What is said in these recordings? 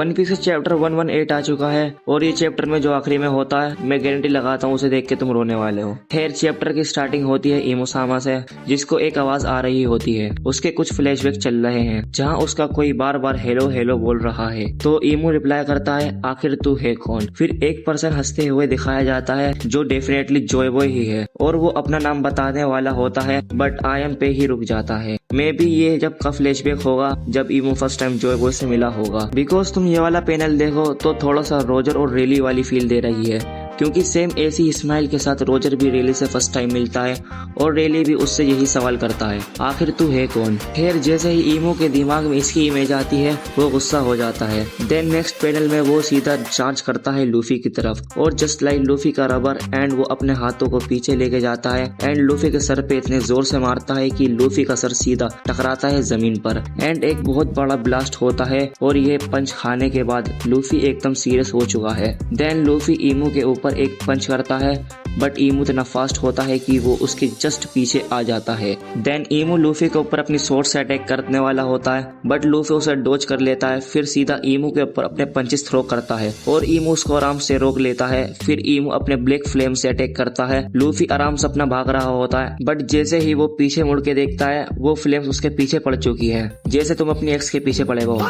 One piece chapter 118 आ चुका है और ये चैप्टर में जो आखिरी में होता है मैं गारंटी लगाता हूँ उसे देख के तुम रोने वाले हो। खैर चैप्टर की स्टार्टिंग होती है इमोसामा से, जिसको एक आवाज आ रही होती है। उसके कुछ फ्लैशबैक चल रहे हैं जहाँ उसका कोई बार बार हेलो हेलो बोल रहा है। तो इमो रिप्लाई करता है आखिर तू है कौन। फिर एक पर्सन हंसते हुए दिखाया जाता है जो डेफिनेटली जॉय बॉय ही है और वो अपना नाम बताने वाला होता है बट आई एम पे ही रुक जाता है। मे बी ये जब का फ्लैशबैक होगा जब इमो फर्स्ट टाइम जॉय बॉय से मिला होगा। बिकॉज तुम ये वाला पैनल देखो तो थोड़ा सा रोजर और रेली वाली फील दे रही है, क्योंकि सेम ऐसी स्माइल के साथ रोजर भी रेली से फर्स्ट टाइम मिलता है और रेली भी उससे यही सवाल करता है आखिर तू है कौन। खैर जैसे ही इमो के दिमाग में इसकी इमेज आती है वो गुस्सा हो जाता है। देन नेक्स्ट पैनल में वो सीधा चार्ज करता है लूफी की तरफ और जस्ट लाइक लूफी का रबर एंड वो अपने हाथों को पीछे लेके जाता है एंड लूफी के सर पे इतने जोर से मारता है कि लूफी का सर सीधा टकराता है जमीन पर एंड एक बहुत बड़ा ब्लास्ट होता है और ये पंच खाने के बाद लूफी एकदम सीरियस हो चुका है। देन लूफी इमो के ऊपर एक पंच करता है बट इमो इतना फास्ट होता है कि वो उसके जस्ट पीछे आ जाता है। देन इमो लूफी के ऊपर अपनी स्वॉर्ड से अटैक करने वाला होता है बट लूफी उसे डोज कर लेता है। फिर सीधा इमो के ऊपर अपने पंचेस थ्रो करता है और इमो उसको आराम से रोक लेता है। फिर इमो अपने ब्लैक फ्लेम से अटैक करता है। लूफी आराम से अपना भाग रहा होता है बट जैसे ही वो पीछे मुड़ के देखता है वो फ्लेम्स उसके पीछे पड़ चुकी है, जैसे तुम अपनी एक्स के पीछे पड़े हो।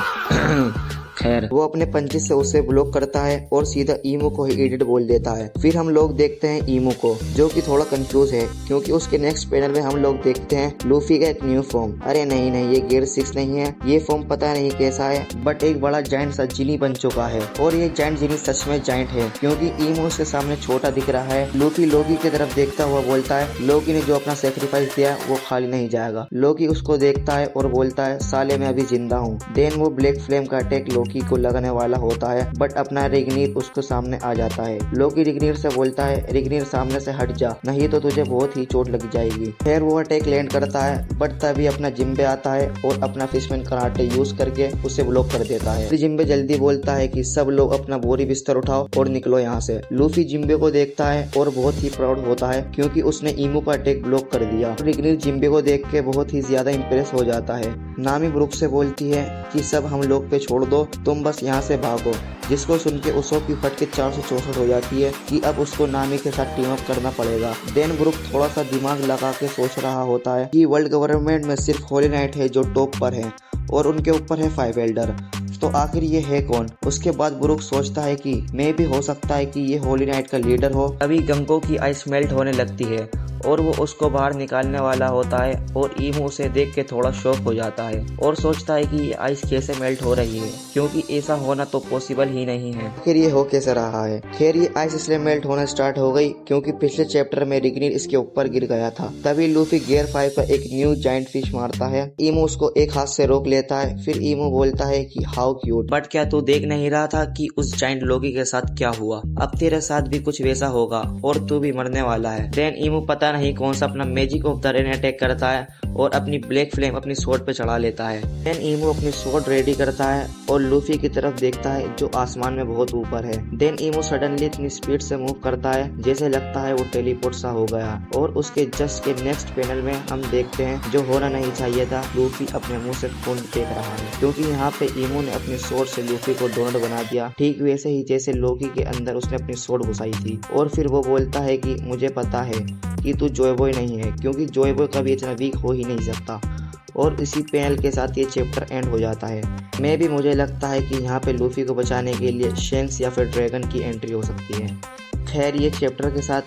खैर वो अपने पंचेस से उसे ब्लॉक करता है और सीधा इमो को ही इडियट बोल देता है। फिर हम लोग देखते हैं इमो को जो कि थोड़ा कंफ्यूज है क्योंकि उसके नेक्स्ट पैनल में हम लोग देखते हैं लूफी का एक न्यू फॉर्म। अरे नहीं ये गियर 6 नहीं है, ये फॉर्म पता नहीं कैसा है बट एक बड़ा जायंट सा जिनी बन चुका है और ये जायंट जिनी सच में जायंट है क्योंकि इमो उसके सामने छोटा दिख रहा है। लूफी लोकी की तरफ देखता हुआ बोलता है लोकी ने जो अपना सेक्रीफाइस दिया वो खाली नहीं जाएगा। लोकी उसको देखता है और बोलता है साले मैं अभी जिंदा हूँ। देन वो ब्लैक फ्लेम का अटैक लोकी को लगने वाला होता है बट अपना रिग्नीर उसको सामने आ जाता है। लोकी रिग्नीर से बोलता है रिग्नीर सामने से हट जा नहीं तो तुझे बहुत ही चोट लग जाएगी। फिर वो अटैक लैंड करता है बट तभी अपना जिम्बे आता है और अपना फिशमैन कराटे यूज करके उसे ब्लॉक कर देता है। जिम्बे जल्दी बोलता है कि सब लोग अपना बोरी बिस्तर उठाओ और निकलो यहाँ से। लूफी जिम्बे को देखता है और बहुत ही प्राउड होता है क्योंकि उसने इमो का अटैक ब्लॉक कर दिया। रिग्नीर जिम्बे को देख के बहुत ही ज्यादा इम्प्रेस हो जाता है। नामी ब्रुक से बोलती है कि सब हम लोग पे छोड़ दो, तुम बस यहाँ से भागो, जिसको सुन के उसो की फट के 464 हो जाती है कि अब उसको नामी के साथ टीम अप करना पड़ेगा। देन ब्रुक थोड़ा सा दिमाग लगा के सोच रहा होता है कि वर्ल्ड गवर्नमेंट में सिर्फ होली नाइट है जो टॉप पर है और उनके ऊपर है 5 एल्डर, तो आखिर ये है कौन। उसके बाद ब्रुक सोचता है कि मे भी हो सकता है कि ये होली नाइट का लीडर हो। अभी गंगो की आइस मेल्ट होने लगती है और वो उसको बाहर निकालने वाला होता है और इमो उसे देख के थोड़ा शॉक हो जाता है और सोचता है कि ये आइस कैसे मेल्ट हो रही है क्योंकि ऐसा होना तो पॉसिबल ही नहीं है। फिर ये हो कैसे रहा है। खैर ये आइस इसलिए मेल्ट होना स्टार्ट हो गई क्योंकि पिछले चैप्टर में रिग्नीर इसके ऊपर गिर गया था। तभी लूफी गियर 5 पर एक न्यू जायंट फिश मारता है। इमो उसको एक हाथ से रोक लेता है। फिर इमो बोलता है कि हाउ क्यूट, बट क्या तू देख नहीं रहा था कि उस जायंट लोगी के साथ क्या हुआ। अब तेरे साथ भी कुछ वैसा होगा और तू भी मरने वाला है। देन इमो पता नहीं कौन सा अपना magic of the rain attack करता है और अपनी ब्लैक फ्लेम अपनी स्वॉर्ड पे चढ़ा लेता है। देन इमो अपनी स्वॉर्ड रेडी करता है और लूफी की तरफ देखता है जो आसमान में बहुत ऊपर है। देन इमो सडनली इतनी स्पीड से मूव करता है जैसे लगता है वो टेलीपोर्ट सा हो गया और उसके जस्ट के नेक्स्ट पैनल में हम देखते हैं जो होना नहीं चाहिए था, लूफी अपने मुंह से खून फेंक रहा है क्योंकि यहाँ पे इमो ने अपनी स्वॉर्ड से लूफी को डोनट बना दिया, ठीक वैसे ही जैसे लोकी के अंदर उसने अपनी स्वॉर्ड घुसाई थी। और फिर वो बोलता है कि मुझे पता है कि तू जॉय बॉय नहीं है क्योंकि जॉय बॉय कभी इतना वीक हो ही नहीं सकता। और इसी पैनल के साथ ये चैप्टर एंड हो जाता है। मैं भी मुझे लगता है कि यहाँ पे लूफी को बचाने के लिए शेंक्स या फिर ड्रैगन की एंट्री हो सकती है। खैर ये चैप्टर के साथ